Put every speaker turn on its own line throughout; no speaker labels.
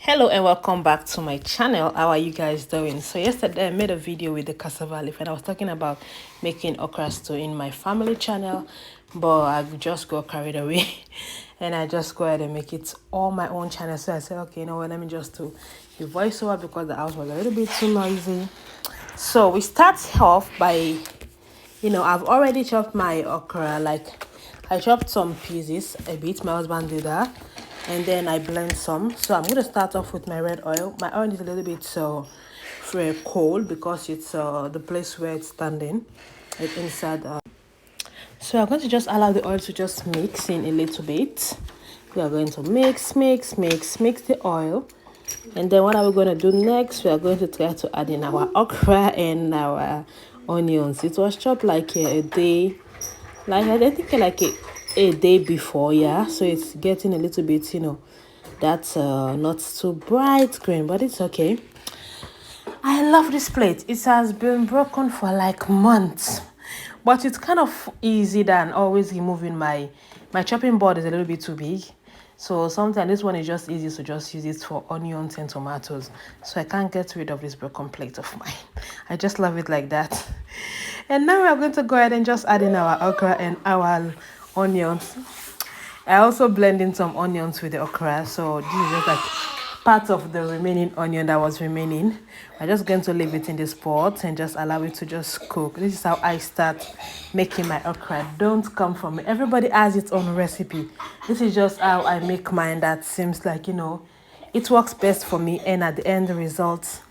Hello and welcome back to my channel. How are you guys doing? So yesterday I made a video with the cassava leaf and I was talking about making okra stew in my family channel, but I just got carried away and I just go ahead and make it on my own channel. So I said, okay, you know what, let me just do the voiceover because the house was a little bit too noisy. So we start off by, I've already chopped my okra. Like I chopped some pieces a bit. My husband did that, and then I blend some. So I'm gonna start off with my red oil. My oil is a little bit cold because it's the place where it's standing, like inside. So I'm going to just allow the oil to just mix in a little bit. We are going to mix the oil. And then what are we going to do next? We are going to try to add in our okra and our onions. It was chopped like a day, like I think like a day before, yeah. So it's getting a little bit, that's not too bright green, but it's okay. I love this plate. It has been broken for like months, but it's kind of easy than always removing my chopping board is a little bit too big. So sometimes this one is just easy to just use it for onions and tomatoes. So I can't get rid of this broken plate of mine. I just love it like that. And now we are going to go ahead and just add in our okra and our onions. I also blend in some onions with the okra. So this is just like part of the remaining onion that was remaining. I'm just going to leave it in this pot and just allow it to just cook. This is how I start making my okra. Don't come from me. Everybody has its own recipe. This is just how I make mine. That seems like, it works best for me. And at the end, the result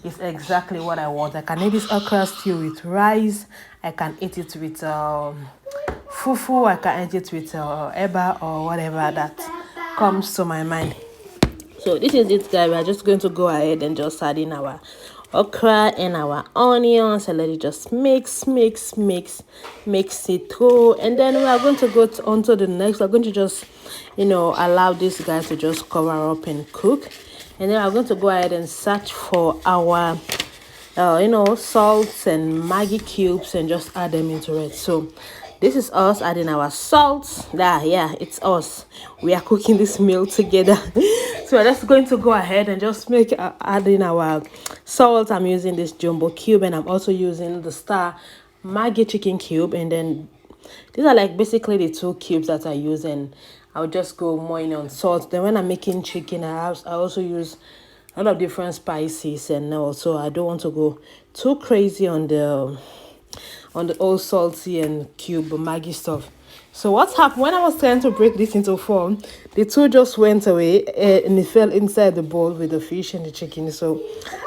is exactly what I want. I can eat this okra stew with rice. I can eat it with fufu. I can eat it with eba or whatever that comes to my mind. So this is it, guys. We are just going to go ahead and just add in our okra and our onions and let it just mix it through. And then we are going to go on to the next. We're going to just, allow these guys to just cover up and cook. And then I'm going to go ahead and search for our, salts and Maggi cubes and just add them into it. So this is us adding our salt. Yeah, it's us. We are cooking this meal together. So we're just going to go ahead and just add in our salt. I'm using this jumbo cube and I'm also using the Star Maggi chicken cube. And then these are like basically the two cubes that I use, and I'll just go more in on salt. Then when I'm making chicken, I also use a lot of different spices, and also I don't want to go too crazy on the old salty and cube Maggi stuff. So what happened when I was trying to break this into form, the two just went away and it fell inside the bowl with the fish and the chicken. So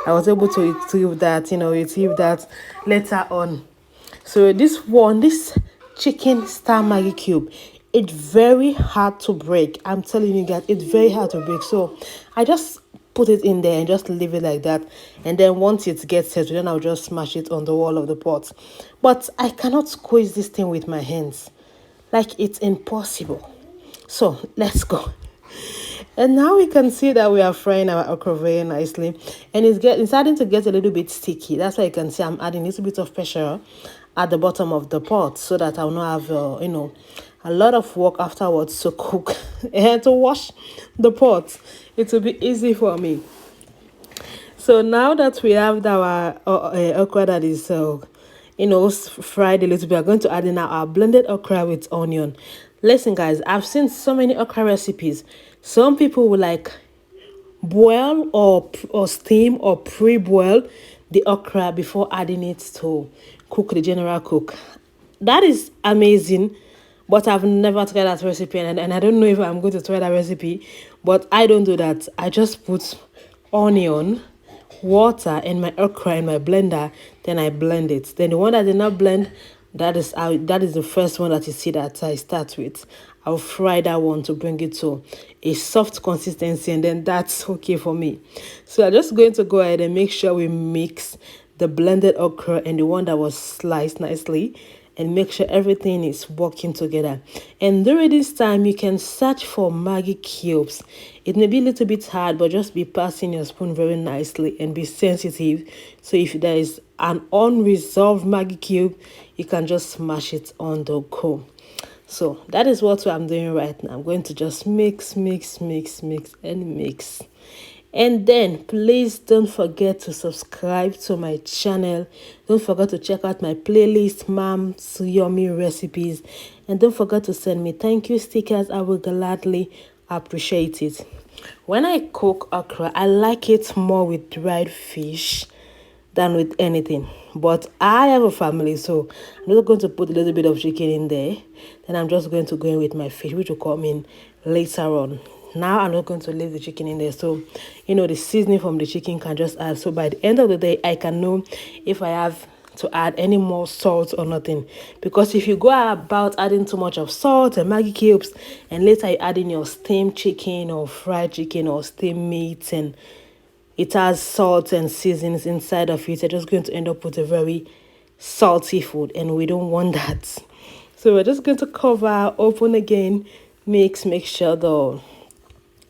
I was able to retrieve that, retrieve that later on. So this chicken Star Maggi cube, it's very hard to break. I'm telling you guys, it's very hard to break. So I just put it in there and just leave it like that. And then once it gets settled, then I'll just smash it on the wall of the pot. But I cannot squeeze this thing with my hands. Like, it's impossible. So let's go. And now we can see that we are frying our okra very nicely. And it's starting to get a little bit sticky. That's why you can see I'm adding a little bit of pressure at the bottom of the pot so that I'll not have, a lot of work afterwards to cook and to wash the pot. It will be easy for me. So now that we have our okra that is, fried a little bit, we're going to add in our blended okra with onion. Listen, guys, I've seen so many okra recipes. Some people will like boil or steam or pre-boil the okra before adding it to cook the general cook. That is amazing, but I've never tried that recipe, and I don't know if I'm going to try that recipe, but I don't do that. I just put onion, water, and my okra in my blender, then I blend it. Then the one that did not blend, that is the first one that you see that I start with. I'll fry that one to bring it to a soft consistency, and then that's okay for me. So I'm just going to go ahead and make sure we mix the blended okra and the one that was sliced nicely, and make sure everything is working together. And during this time, you can search for Maggi cubes. It may be a little bit hard, but just be passing your spoon very nicely and be sensitive. So if there is an unresolved Maggi cube, you can just smash it on the go. So that is what I'm doing right now. I'm going to just mix and mix. And then please don't forget to subscribe to my channel. Don't forget to check out my playlist, Mom's Yummy Recipes. And don't forget to send me thank you stickers. I will gladly appreciate it. When I cook okra, I like it more with dried fish than with anything. But I have a family, so I'm just going to put a little bit of chicken in there. Then I'm just going to go in with my fish, which will come in later on. Now I'm not going to leave the chicken in there, so the seasoning from the chicken can just add. So by the end of the day, I can know if I have to add any more salt or nothing. Because if you go about adding too much of salt and Maggi cubes, and later you add in your steamed chicken or fried chicken or steamed meat, and it has salt and seasonings inside of it, you're just going to end up with a very salty food, and we don't want that. So we're just going to cover, open again, make sure the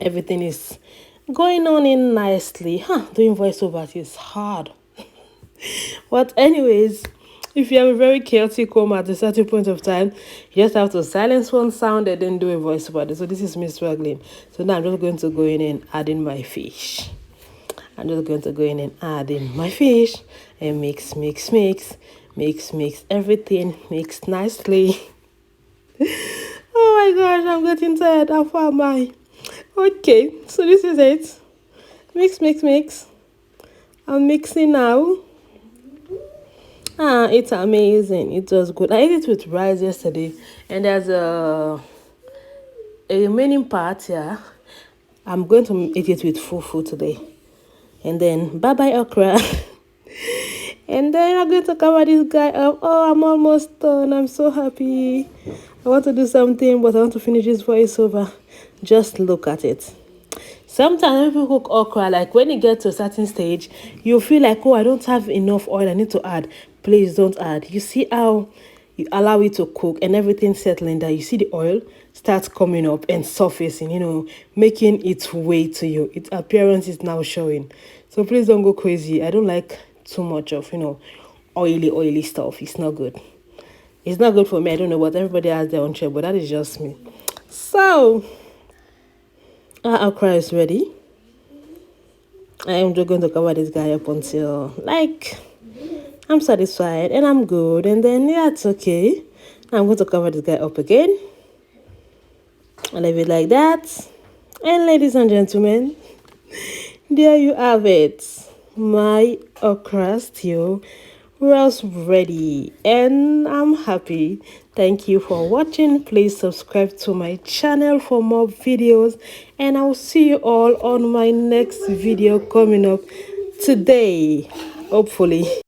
everything is going on in nicely. Doing voiceovers is hard. But anyways, if you have a very chaotic home at a certain point of time, you just have to silence one sound and then do a voiceover. So this is me struggling. So now I'm just going to go in and add in my fish. I'm just going to go in and add in my fish and mix everything, mix nicely. Oh my gosh, I'm getting tired. How far am I? Okay, so this is it. Mix. I'm mixing now. It's amazing. It was good. I ate it with rice yesterday, and there's a remaining part here. I'm going to eat it with fufu today. And then bye okra. And then I'm going to cover this guy up. Oh, I'm almost done. I'm so happy. I want to do something, but I want to finish this voiceover. Just look at it. Sometimes when people cook okra, like when you get to a certain stage, you feel like, oh, I don't have enough oil, I need to add. Please don't add. You see how you allow it to cook and everything settling there. You see the oil starts coming up and surfacing, making its way to you. Its appearance is now showing. So please don't go crazy. I don't like too much of, oily stuff. It's not good. It's not good for me. I don't know, but everybody has their own share, but that is just me. So our okra is ready. I am just going to cover this guy up until I'm satisfied and I'm good, and then it's okay. I'm going to cover this guy up again. I leave it like that. And ladies and gentlemen, there you have it. My okra stew was ready and I'm happy. Thank you for watching. Please subscribe to my channel for more videos, and I'll see you all on my next video coming up today, hopefully.